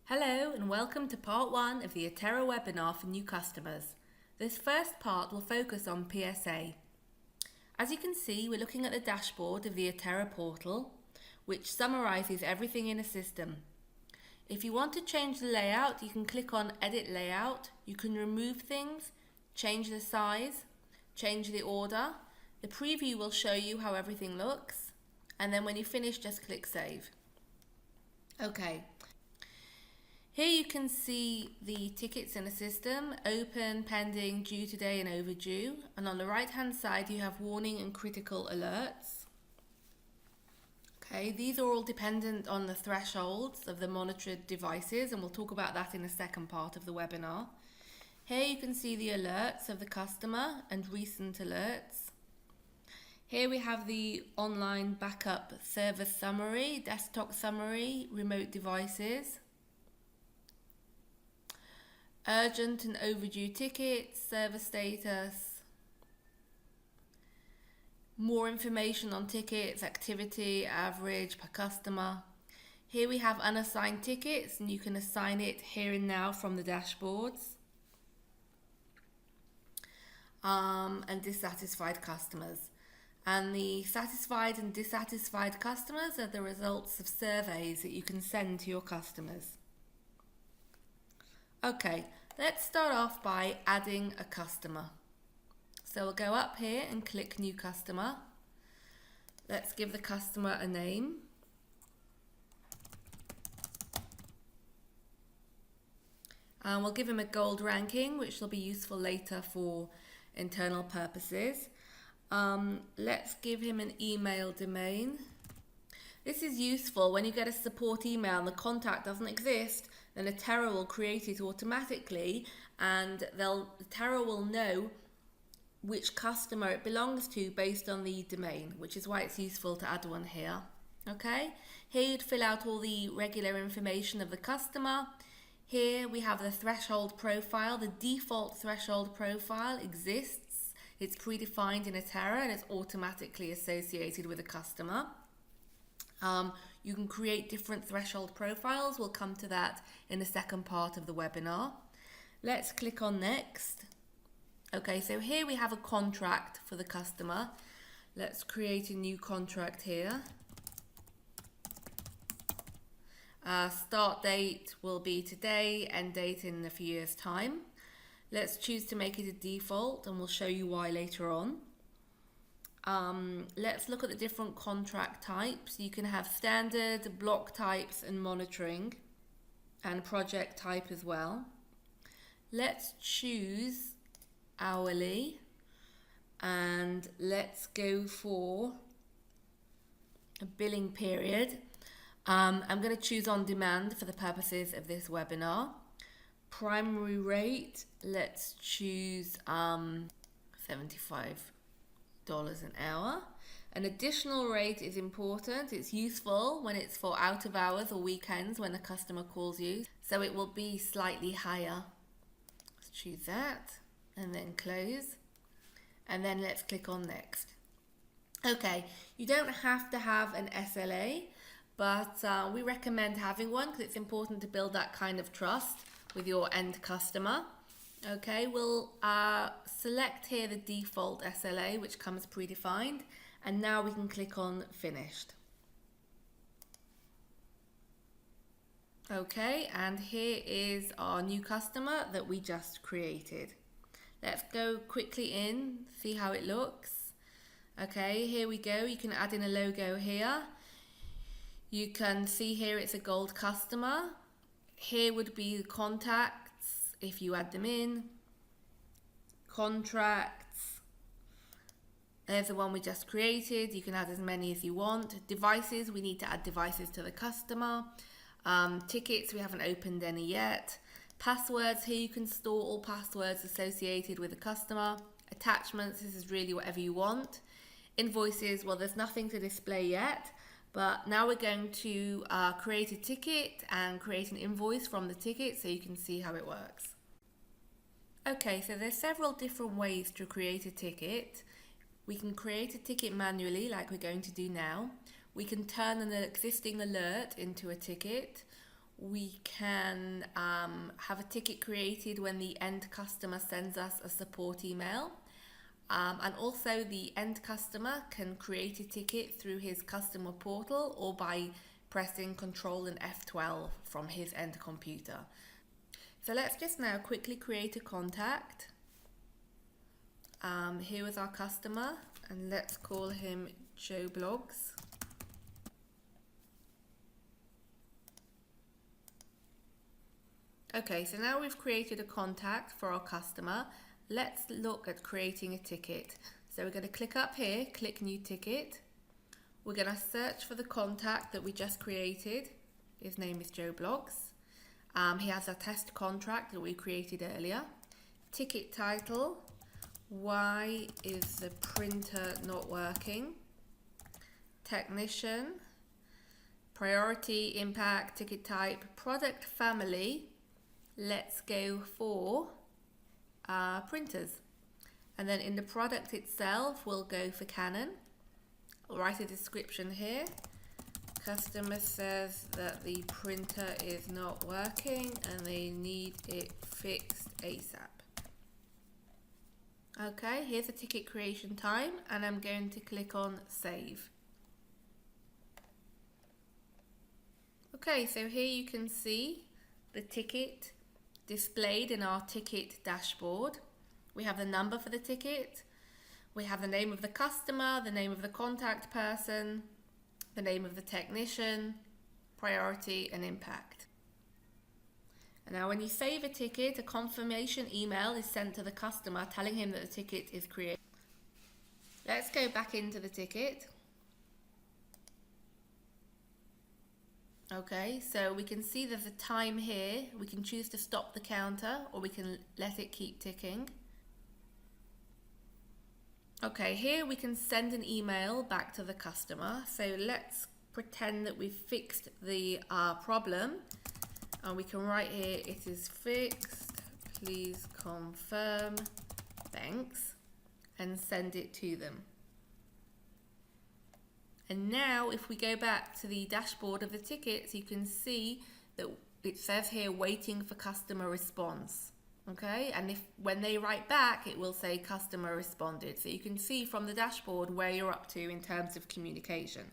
Hello and welcome to part 1 of the Atera webinar for new customers. This first part will focus on PSA. As you can see, we're looking at the dashboard of the Atera portal, which summarizes everything in a system. If you want to change the layout, you can click on Edit Layout. You can remove things, change the size, change the order. The preview will show you how everything looks, and then when you finish, just click Save. Okay. Here you can see the tickets in the system: open, pending, due today and overdue. And on the right hand side you have warning and critical alerts. Okay, these are all dependent on the thresholds of the monitored devices, and we'll talk about that in the second part of the webinar. Here you can see the alerts of the customer and recent alerts. Here we have the online backup service summary, desktop summary, remote devices. Urgent and overdue tickets, service status, more information on tickets, activity, average per customer. Here we have unassigned tickets, and you can assign it here and now from the dashboards. And dissatisfied customers. And the satisfied and dissatisfied customers are the results of surveys that you can send to your customers. Okay, let's start off by adding a customer. So we'll go up here and click New Customer. Let's give the customer a name. And we'll give him a gold ranking, which will be useful later for internal purposes. Let's give him an email domain. This is useful when you get a support email and the contact doesn't exist. Then Atera will create it automatically, and Atera will know which customer it belongs to based on the domain, which is why it's useful to add one here. Okay, here you'd fill out all the regular information of the customer. Here we have the threshold profile. The default threshold profile exists. It's predefined in Atera and it's automatically associated with a customer. You can create different threshold profiles. We'll come to that in the second part of the webinar. Let's click on Next. Okay, so here we have a contract for the customer. Let's create a new contract here. Start date will be today, end date in a few years' time. Let's choose to make it a default, and we'll show you why later on. Let's look at the different contract types. You can have standard, block types, and monitoring, and project type as well. Let's choose hourly, and let's go for a billing period. I'm going to choose on demand for the purposes of this webinar. Primary rate, let's choose $75 an hour. An additional rate is important. It's useful when it's for out of hours or weekends when the customer calls you. So it will be slightly higher. Let's choose that and then close. And then let's click on Next. Okay, you don't have to have an SLA, but we recommend having one because it's important to build that kind of trust with your end customer. Okay, we'll select here the default SLA, which comes predefined, and now we can click on Finished. Okay, and here is our new customer that we just created. Let's go quickly in, see how it looks. Okay, here we go. You can add in a logo here. You can see here it's a gold customer. Here would be the contacts if you add them in. Contracts. There's the one we just created. You can add as many as you want. Devices, we need to add devices to the customer. Tickets, we haven't opened any yet. Passwords, here you can store all passwords associated with the customer. Attachments, this is really whatever you want. Invoices, well, there's nothing to display yet, but now we're going to create a ticket and create an invoice from the ticket so you can see how it works. Okay, so there's several different ways to create a ticket. We can create a ticket manually, like we're going to do now. We can turn an existing alert into a ticket. We can have a ticket created when the end customer sends us a support email. And also the end customer can create a ticket through his customer portal or by pressing Control and F12 from his end computer. So let's just now quickly create a contact. Here is our customer, and let's call him Joe Blogs. Okay, so now we've created a contact for our customer. Let's look at creating a ticket. So we're going to click up here, click New Ticket. We're going to search for the contact that we just created. His name is Joe Blogs. He has a test contract that we created earlier. Ticket title, why is the printer not working? Technician, priority, impact, ticket type, product family. Let's go for printers. And then in the product itself, we'll go for Canon. I'll write a description here. Customer says that the printer is not working and they need it fixed ASAP. Okay, here's the ticket creation time, and I'm going to click on Save. Okay, so here you can see the ticket displayed in our ticket dashboard. We have the number for the ticket, we have the name of the customer, the name of the contact person, the name of the technician, priority and impact. And now when you save a ticket, a confirmation email is sent to the customer telling him that the ticket is created. Let's go back into the ticket. Okay, so we can see there's a time here. We can choose to stop the counter or we can let it keep ticking. Okay, here we can send an email back to the customer. So let's pretend that we've fixed the problem. And we can write here, it is fixed, please confirm, thanks, and send it to them. And now if we go back to the dashboard of the tickets, you can see that it says here waiting for customer response. Okay, and when they write back, it will say customer responded. So you can see from the dashboard where you're up to in terms of communication.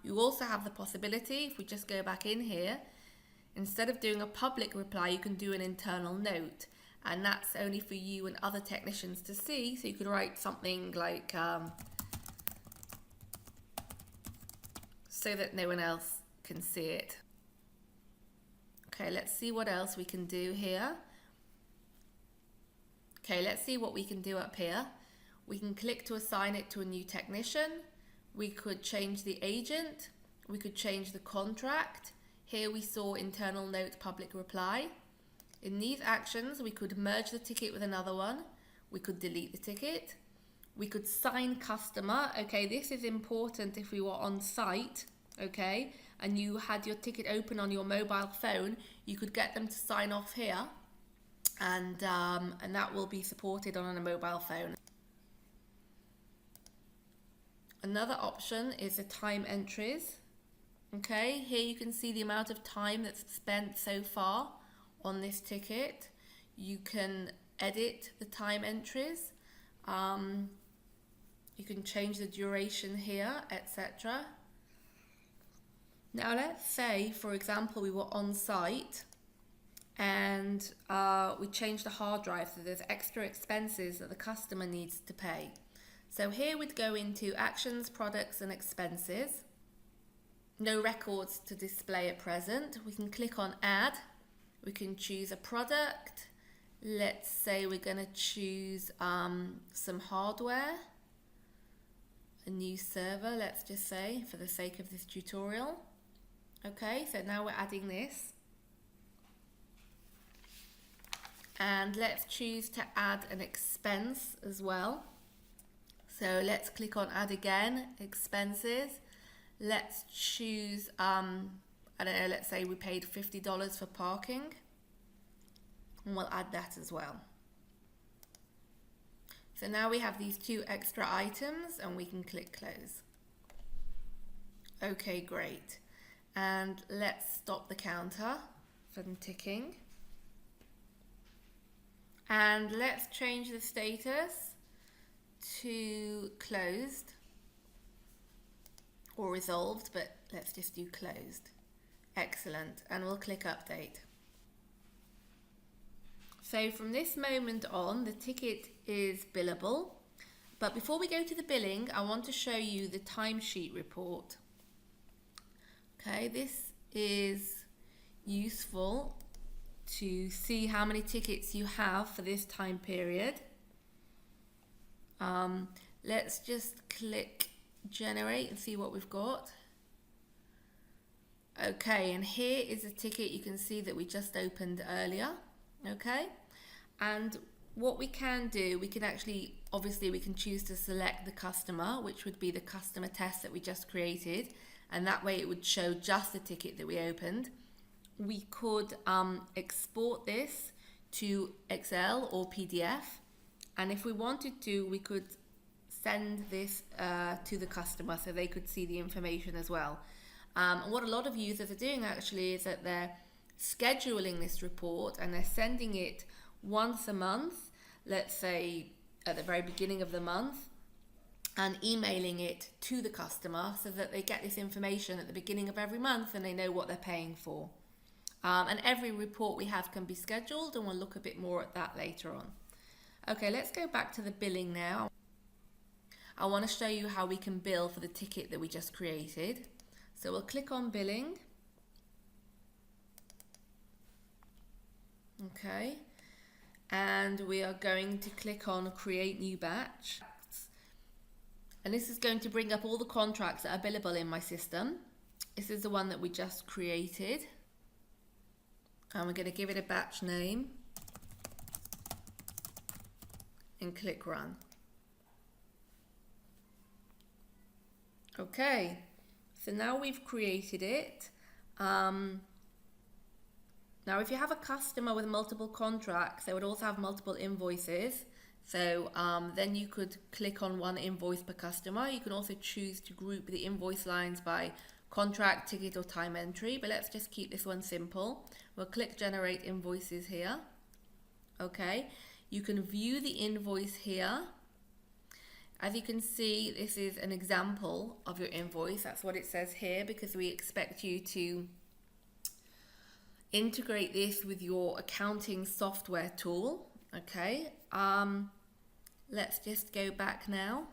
You also have the possibility, if we just go back in here, instead of doing a public reply, you can do an internal note. And that's only for you and other technicians to see. So you could write something like, so that no one else can see it. Okay, let's see what else we can do here. Okay, let's see what we can do up here. We can click to assign it to a new technician. We could change the agent. We could change the contract. Here we saw internal note, public reply. In these actions, we could merge the ticket with another one. We could delete the ticket. We could sign customer. Okay, this is important if we were on site, okay, and you had your ticket open on your mobile phone, you could get them to sign off here, and that will be supported on a mobile phone. Another option is the time entries. Okay, here you can see the amount of time that's spent so far on this ticket. You can edit the time entries. You can change the duration here, etc. Now let's say, for example, we were on site and we changed the hard drive, so there's extra expenses that the customer needs to pay. So here we'd go into Actions, Products and Expenses. No records to display at present. We can click on Add. We can choose a product. Let's say we're going to choose some hardware. A new server, let's just say, for the sake of this tutorial. Okay, so now we're adding this. And let's choose to add an expense as well. So let's click on Add Again, Expenses. Let's choose, I don't know, let's say we paid $50 for parking. And we'll add that as well. So now we have these two extra items and we can click Close. Okay, great. And let's stop the counter from ticking. And let's change the status to closed or resolved, but let's just do closed. Excellent, and we'll click update. So from this moment on, the ticket is billable. But before we go to the billing, I want to show you the timesheet report. Okay, this is useful to see how many tickets you have for this time period. Let's just click generate and see what we've got. Okay, and here is a ticket you can see that we just opened earlier. Okay, and what we can do, we can actually, obviously we can choose to select the customer, which would be the customer test that we just created, and that way it would show just the ticket that we opened. We could export this to Excel or PDF, and if we wanted to, we could send this to the customer so they could see the information as well. And what a lot of users are doing actually is that they're scheduling this report and they're sending it once a month, let's say at the very beginning of the month, and emailing it to the customer so that they get this information at the beginning of every month and they know what they're paying for. And every report we have can be scheduled, and we'll look a bit more at that later on. Okay, let's go back to the billing now. I want to show you how we can bill for the ticket that we just created. So we'll click on billing. Okay, and we are going to click on create new batch. And this is going to bring up all the contracts that are billable in my system. This is the one that we just created. And we're going to give it a batch name and click run. Okay, so now we've created it. Now if you have a customer with multiple contracts, they would also have multiple invoices. So then you could click on one invoice per customer. You can also choose to group the invoice lines by contract, ticket or time entry, but let's just keep this one simple. We'll click generate invoices here. Okay, you can view the invoice here. As you can see, this is an example of your invoice. That's what it says here, because we expect you to integrate this with your accounting software tool. Okay, let's just go back now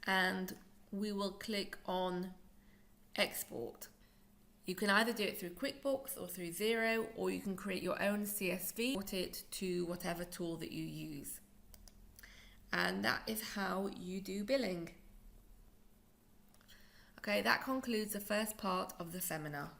and we will click on export. You can either do it through QuickBooks or through Xero, or you can create your own CSV, import it to whatever tool that you use. And that is how you do billing. Okay, that concludes the first part of the seminar.